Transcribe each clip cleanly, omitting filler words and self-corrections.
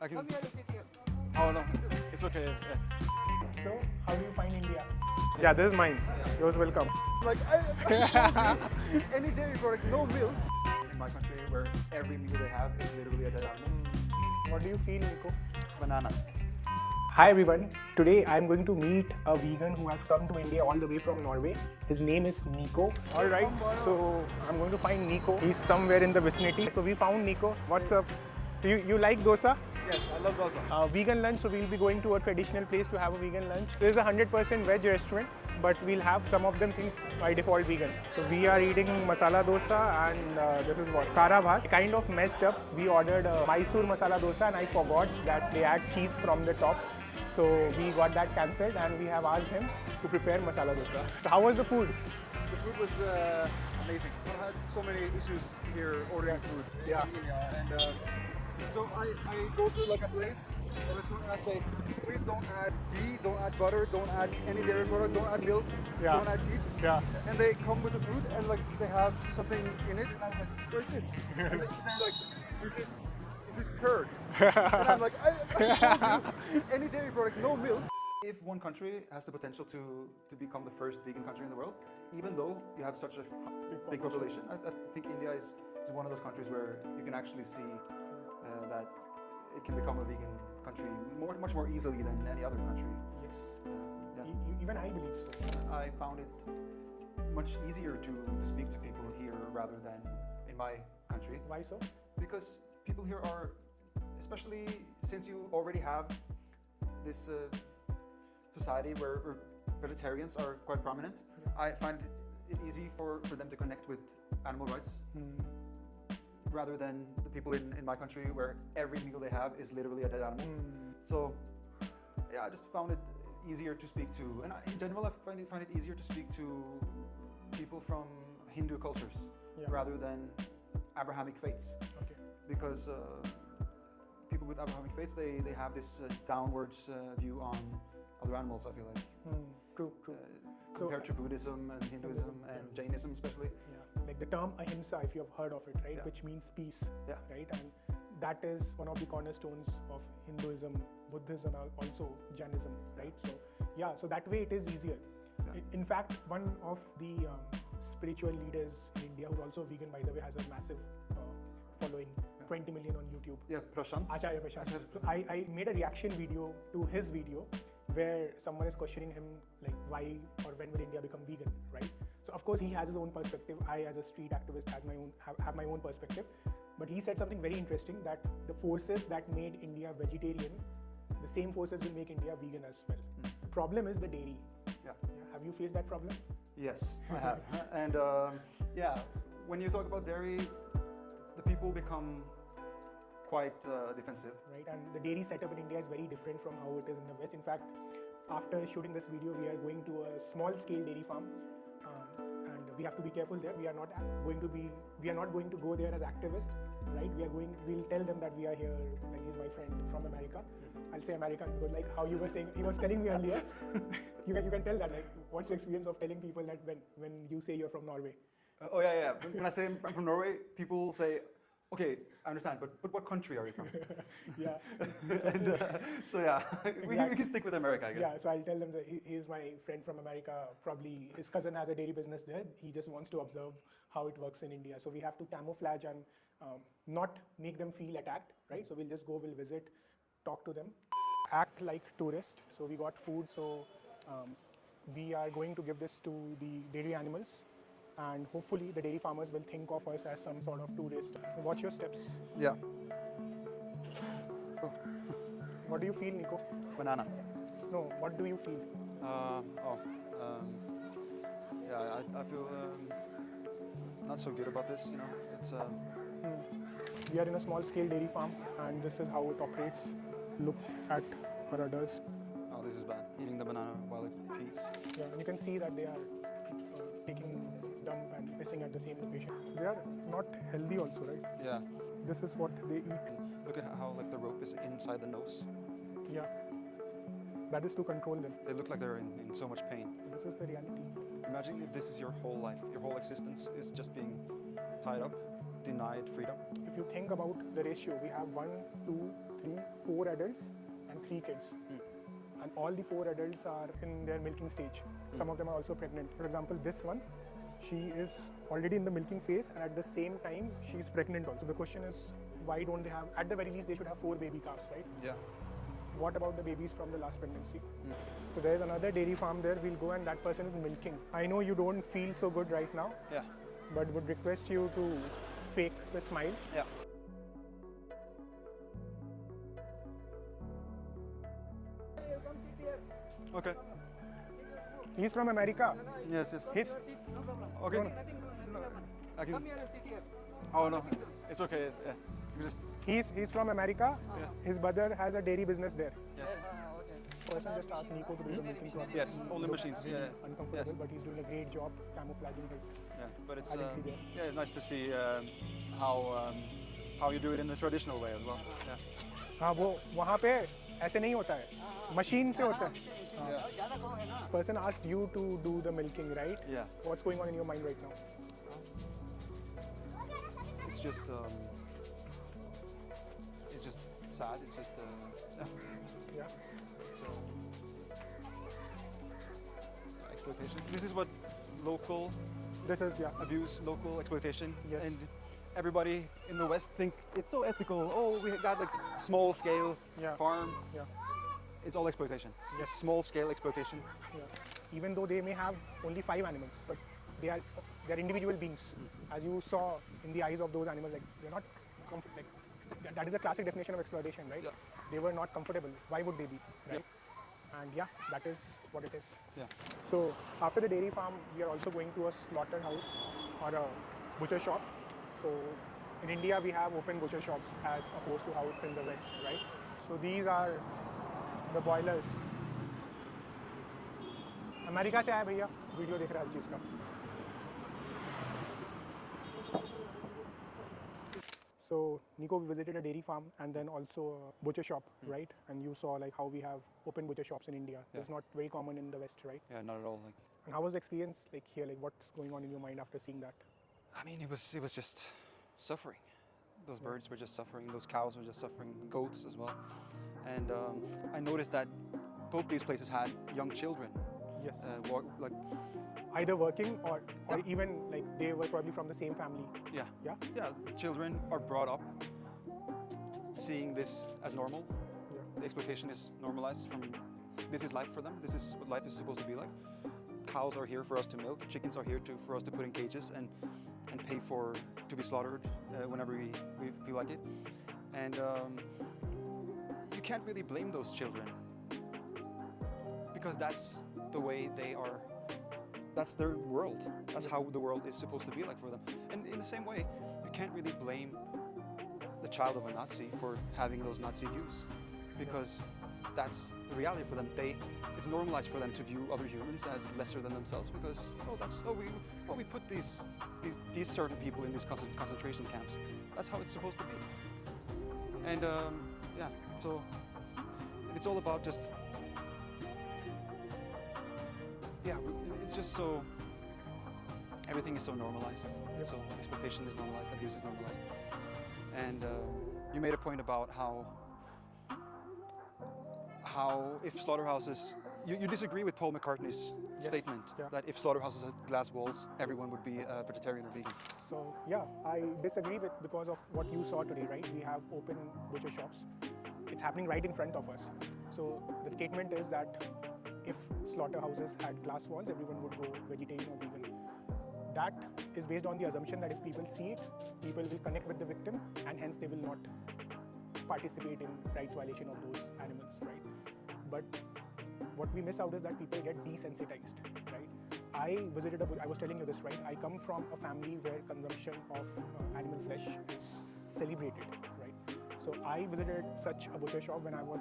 I can. Come here and sit here. Oh no, it's okay. Yeah. So, how do you find India? Yeah, this is mine. You're welcome. Like I any dairy product, no milk. In my country, where every meal they have is literally a dead animal. What do you feel, Nico? Banana. Hi everyone. Today I'm going to meet a vegan who has come to India all the way from Norway. His name is Nico. Alright, so I'm going to find Nico. He's somewhere in the vicinity. So we found Nico. What's up? Do you like dosa? Yes, I love dosa. Vegan lunch, so we'll be going to a traditional place to have a vegan lunch. This is a 100% veg restaurant, but we'll have some of them things by default vegan. So we are eating masala dosa and this is what? Kara bhat. Kind of messed up. We ordered Mysore masala dosa and I forgot that they add cheese from the top. So we got that cancelled and we have asked him to prepare masala dosa. So how was the food? The food was amazing. I had so many issues here ordering food Yeah. in India, and so I go to like a place, a restaurant, and I say, please don't add ghee, don't add butter, don't add any dairy product, don't add milk, Yeah. don't add cheese. Yeah. And they come with the food and like they have something in it, and I'm like, where's this? And they're like, this is curd. And I'm like, I told you, any dairy product, no milk. If one country has the potential to become the first vegan country in the world, even though you have such a big population, I think India is one of those countries where you can actually see that it can become a vegan country much more easily than any other country. Yes. Yeah. Even I believe so. I found it much easier to speak to people here rather than in my country. Why so? Because people here are, especially since you already have this society where vegetarians are quite prominent, I find it easy for them to connect with animal rights rather than the people in my country where every meal they have is literally a dead animal. So yeah, I just found it easier to speak to, and in general I find it easier to speak to people from Hindu cultures rather than Abrahamic faiths. Okay. Because people with Abrahamic faiths, they have this downwards view on other animals, I feel like. True. Compared to Buddhism and Hinduism and Jainism especially. Yeah. Like the term ahimsa, if you have heard of it, right? Yeah. Which means peace. Yeah. Right? And that is one of the cornerstones of Hinduism, Buddhism, and also Jainism, right? So yeah, so that way it is easier. Yeah. In fact, one of the spiritual leaders in India, who's also vegan by the way, has a massive following, 20 million on YouTube. Yeah, Prashant. Acharya Prashant. So I made a reaction video to his video where someone is questioning him like why or when will India become vegan, right? So of course he has his own perspective. I as a street activist have my own perspective. But he said something very interesting, that the forces that made India vegetarian, the same forces will make India vegan as well. The problem is the dairy. Yeah. Have you faced that problem? Yes, I have. And yeah, when you talk about dairy, the people become quite defensive. Right, and the dairy setup in India is very different from how it is in the West. In fact, after shooting this video, we are going to a small-scale dairy farm, and we have to be careful there. We are not going to go there as activists, right? We'll tell them that we are here. Like, he's my friend from America. I'll say American because, like how you were saying, he was telling me earlier. you can tell that. Like, what's your experience of telling people that when you say you're from Norway? Oh yeah. When I say I'm from Norway, people say, okay, I understand, but what country are you from? Yeah. And, so yeah, we can stick with America, I guess. Yeah, so I'll tell them that he's my friend from America. Probably his cousin has a dairy business there. He just wants to observe how it works in India. So we have to camouflage and not make them feel attacked, right? So we'll just go, we'll visit, talk to them, act like tourists. So we got food, so we are going to give this to the dairy animals. And hopefully the dairy farmers will think of us as some sort of tourist. Watch your steps. Yeah. Oh. What do you feel, Nico? Banana. No, what do you feel? Yeah, I feel not so good about this, you know. It's We are in a small-scale dairy farm, and this is how it operates. Look at our udders. Oh, this is bad. Eating the banana while it's peas. Yeah, and you can see that they are taking dump and pissing at the same location. They are not healthy also, right? Yeah. This is what they eat. Look at how like the rope is inside the nose. Yeah. That is to control them. They look like they're in so much pain. This is the reality. Imagine if this is your whole life, your whole existence is just being tied up denied freedom. If you think about the ratio, we have 1, 2, 3, 4 adults and 3 kids. And all the 4 adults are in their milking stage. Some of them are also pregnant. For example, this one, she is already in the milking phase, and at the same time, she is pregnant also. The question is, why don't they have, at the very least, they should have 4 baby calves, right? Yeah. What about the babies from the last pregnancy? So there is another dairy farm there. We'll go and that person is milking. I know you don't feel so good right now. Yeah. But would request you to fake the smile. Yeah. Okay. He's from America. Yes, yes. His, Okay. No, no. I can. Oh no, it's okay. Yeah. You just. he's from America. Yeah. His brother has a dairy business there. Yes. Person just asked Nico to do the milking process. Yes. Only machines. Yeah. Uncomfortable, Yes. but he's doing a great job camouflaging his. Yeah. But it's identity there. yeah, nice to see how you do it in the traditional way as well. Yeah. हाँ वो वहाँ पे ऐसे नहीं होता है, machine से होता है. Person asked you to do the milking, right? Yeah. What's going on in your mind right now? It's just sad. It's just yeah. Yeah. It's exploitation. This is what local This is abuse, local exploitation, Yes. and everybody in the West think it's so ethical. Oh, we got like small scale Yeah. farm. Yeah. It's all exploitation. Yes. Small scale exploitation. Yeah. Even though they may have only 5 animals, but they're individual beings. As you saw in the eyes of those animals, like they're not like that is a classic definition of exploitation, right? Yeah. They were not comfortable. Why would they be, right? And yeah, that is what it is. Yeah. So after the dairy farm, we are also going to a slaughterhouse or a butcher shop. So in India, we have open butcher shops as opposed to how it's in the West, right? So these are the boilers. America से आया भैया, video देख रहा है हर चीज़ का. So Nico visited a dairy farm and then also a butcher shop, right? And you saw like how we have open butcher shops in India. It's not very common in the West, right? Yeah, not at all. Like, And how was the experience like here? Like what's going on in your mind after seeing that? I mean, it was just suffering. Those birds were just suffering. Those cows were just suffering. Goats as well. And I noticed that both these places had young children. Yes. Like Either working or even like they were probably from the same family. yeah, Yeah? yeah. The children are brought up seeing this as normal. Yeah. The exploitation is normalized. This is life for them. This is what life is supposed to be like. Cows are here for us to milk. Chickens are here for us to put in cages and pay to be slaughtered whenever we feel like it. And you can't really blame those children because that's the way they are. That's their world. That's how the world is supposed to be like for them. And in the same way, you can't really blame the child of a Nazi for having those Nazi views because that's the reality for them. It's normalized for them to view other humans as lesser than themselves because we put these certain people in these concentration camps. That's how it's supposed to be. And yeah, so it's all about just it's just so everything is so normalized. Yep. So exploitation is normalized, abuse is normalized. And you made a point about how if slaughterhouses, you disagree with Paul McCartney's statement that if slaughterhouses had glass walls, everyone would be a vegetarian or vegan. So yeah, I disagree with because of what you saw today, right? We have open butcher shops. It's happening right in front of us. So the statement is that if slaughterhouses had glass walls, everyone would go vegetarian or vegan. That is based on the assumption that if people see it, people will connect with the victim and hence they will not participate in rights violation of those animals, right? But what we miss out is that people get desensitized, right? I was telling you this, right? I come from a family where consumption of animal flesh is celebrated, right? So I visited such a butcher shop when I was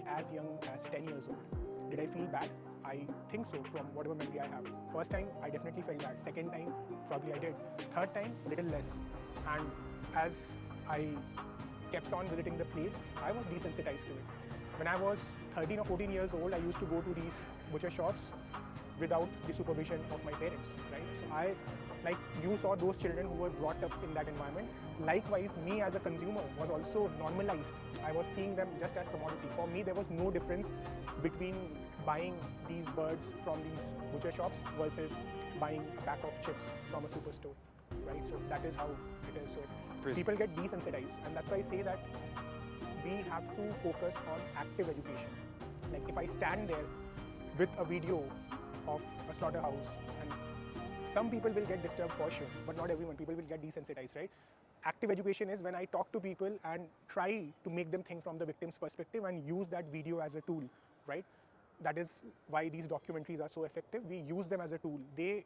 as young as 10 years old. Did I feel bad? I think so from whatever memory I have. First time, I definitely felt bad. Second time, probably I did. Third time, little less. And as I kept on visiting the place, I was desensitized to it. When I was 13 or 14 years old, I used to go to these butcher shops without the supervision of my parents, right? So like you saw those children who were brought up in that environment. Likewise, me as a consumer was also normalized. I was seeing them just as commodity. For me, there was no difference between buying these birds from these butcher shops versus buying a pack of chips from a superstore, right? So that is how it is. So people get desensitized, and that's why I say that we have to focus on active education. Like if I stand there with a video of a slaughterhouse, and some people will get disturbed for sure, but not everyone. People will get desensitized, right? Active education is when I talk to people and try to make them think from the victim's perspective and use that video as a tool, right? That is why these documentaries are so effective. We use them as a tool. They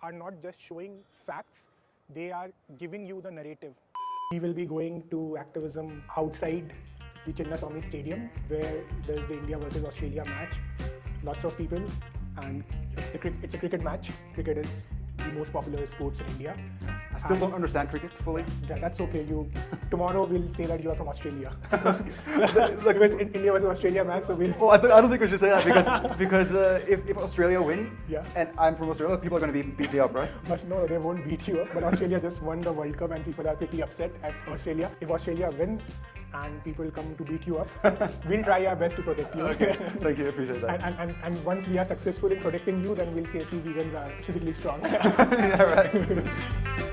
are not just showing facts, they are giving you the narrative. We will be going to activism outside the Chinnaswamy Stadium, where there's the India versus Australia match. Lots of people, and it's a cricket match. Cricket is the most popular sports in India. I still don't understand cricket fully. Yeah, that's okay. Tomorrow we'll say that you are from Australia. Like it's India versus Australia match, so we'll. Oh, I don't think we should say that because if Australia win, yeah, and I'm from Australia, people are going to beat me up, right? But no, they won't beat you up. But Australia just won the World Cup, and people are pretty upset at Australia. If Australia wins and people come to beat you up, we'll try our best to protect you. Okay, thank you, I appreciate that. And once we are successful in protecting you, then we'll say, see, vegans are physically strong. Yeah, right.